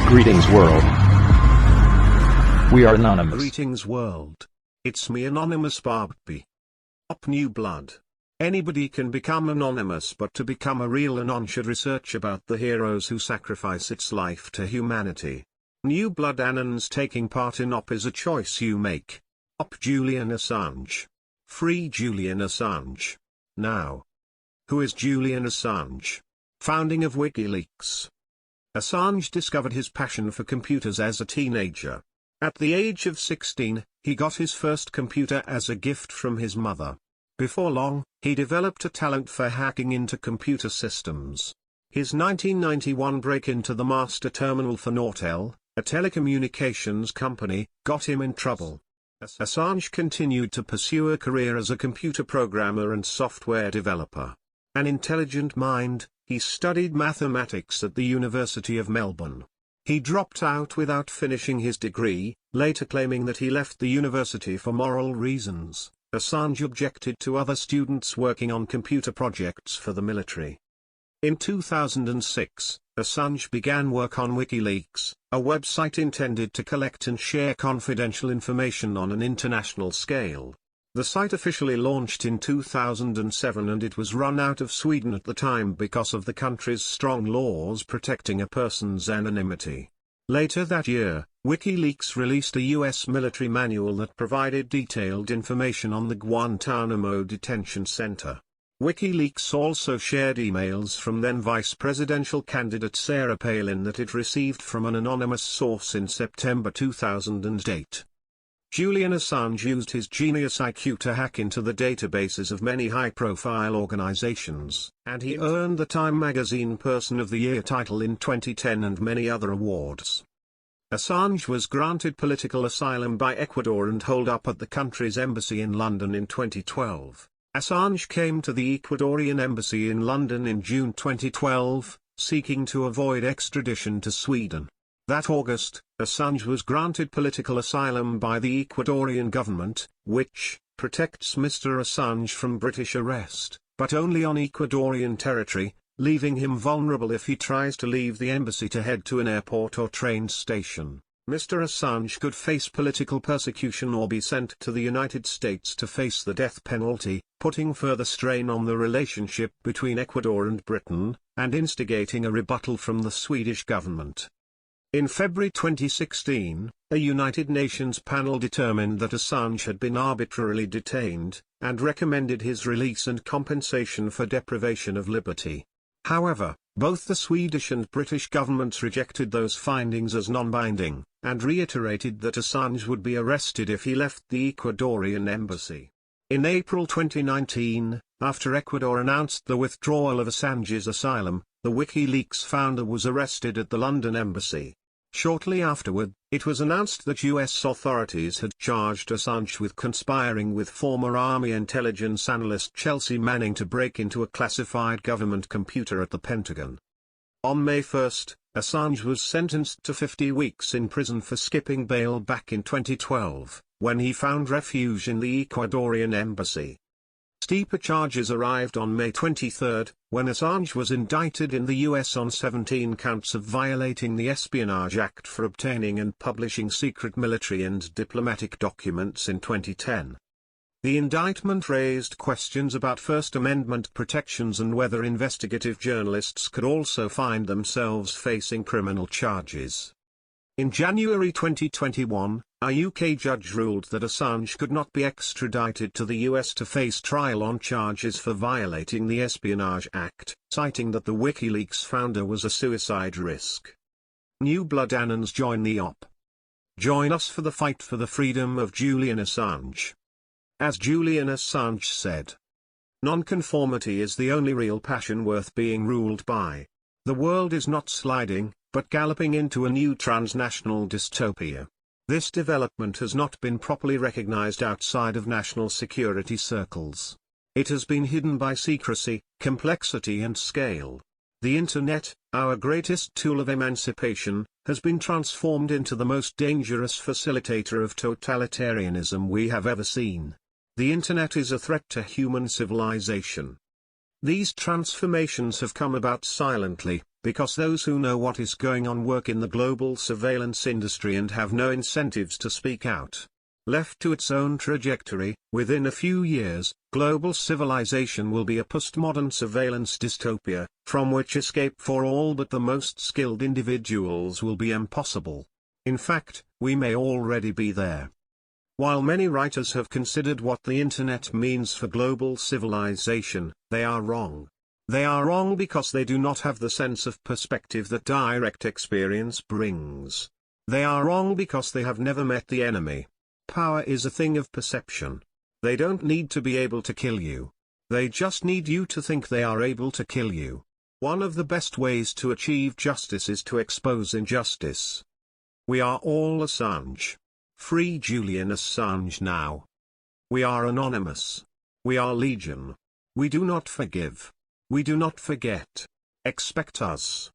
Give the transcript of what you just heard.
Greetings world. We are anonymous. Greetings world. It's me Anonymous Barbie. Up New Blood. Anybody can become anonymous, but to become a real Anon should research about the heroes who sacrifice its life to humanity. New Blood Anons taking part in Op is a choice you make. Op Julian Assange. Free Julian Assange. Now. Who is Julian Assange? Founding of WikiLeaks. Assange discovered his passion for computers as a teenager. At the age of 16, he got his first computer as a gift from his mother. Before long, he developed a talent for hacking into computer systems. His 1991 break into the master terminal for Nortel, a telecommunications company, got him in trouble. Assange continued to pursue a career as a computer programmer and software developer. An intelligent mind, he studied mathematics at the University of Melbourne. He dropped out without finishing his degree, later claiming that he left the university for moral reasons. Assange objected to other students working on computer projects for the military. In 2006, Assange began work on WikiLeaks, a website intended to collect and share confidential information on an international scale. The site officially launched in 2007 and it was run out of Sweden at the time because of the country's strong laws protecting a person's anonymity. Later that year, WikiLeaks released a US military manual that provided detailed information on the Guantanamo detention center. WikiLeaks also shared emails from then vice presidential candidate Sarah Palin that it received from an anonymous source in September 2008. Julian Assange used his genius IQ to hack into the databases of many high-profile organizations, and he earned the Time magazine Person of the Year title in 2010 and many other awards. Assange was granted political asylum by Ecuador and holed up at the country's embassy in London in 2012. Assange came to the Ecuadorian embassy in London in June 2012, seeking to avoid extradition to Sweden. That August, Assange was granted political asylum by the Ecuadorian government, which protects Mr. Assange from British arrest, but only on Ecuadorian territory, leaving him vulnerable if he tries to leave the embassy to head to an airport or train station. Mr. Assange could face political persecution or be sent to the United States to face the death penalty, putting further strain on the relationship between Ecuador and Britain, and instigating a rebuttal from the Swedish government. In February 2016, a United Nations panel determined that Assange had been arbitrarily detained, and recommended his release and compensation for deprivation of liberty. However, both the Swedish and British governments rejected those findings as non-binding, and reiterated that Assange would be arrested if he left the Ecuadorian embassy. In April 2019, after Ecuador announced the withdrawal of Assange's asylum, the WikiLeaks founder was arrested at the London embassy. Shortly afterward, it was announced that US authorities had charged Assange with conspiring with former Army intelligence analyst Chelsea Manning to break into a classified government computer at the Pentagon. On May 1, Assange was sentenced to 50 weeks in prison for skipping bail back in 2012, when he found refuge in the Ecuadorian embassy. Steeper charges arrived on May 23, when Assange was indicted in the US on 17 counts of violating the Espionage Act for obtaining and publishing secret military and diplomatic documents in 2010. The indictment raised questions about First Amendment protections and whether investigative journalists could also find themselves facing criminal charges. In January 2021, a UK judge ruled that Assange could not be extradited to the US to face trial on charges for violating the Espionage Act, citing that the WikiLeaks founder was a suicide risk. New Blood Anons join the op. Join us for the fight for the freedom of Julian Assange. As Julian Assange said, "Nonconformity is the only real passion worth being ruled by. The world is not sliding, but galloping into a new transnational dystopia. This development has not been properly recognized outside of national security circles. It has been hidden by secrecy, complexity and scale. The Internet, our greatest tool of emancipation, has been transformed into the most dangerous facilitator of totalitarianism we have ever seen. The Internet is a threat to human civilization. These transformations have come about silently, because those who know what is going on work in the global surveillance industry and have no incentives to speak out. Left to its own trajectory, within a few years, global civilization will be a postmodern surveillance dystopia, from which escape for all but the most skilled individuals will be impossible. In fact, we may already be there. While many writers have considered what the internet means for global civilization, they are wrong. They are wrong because they do not have the sense of perspective that direct experience brings. They are wrong because they have never met the enemy. Power is a thing of perception. They don't need to be able to kill you. They just need you to think they are able to kill you. One of the best ways to achieve justice is to expose injustice. We are all Assange. Free Julian Assange now. We are anonymous. We are legion. We do not forgive. We do not forget. Expect us.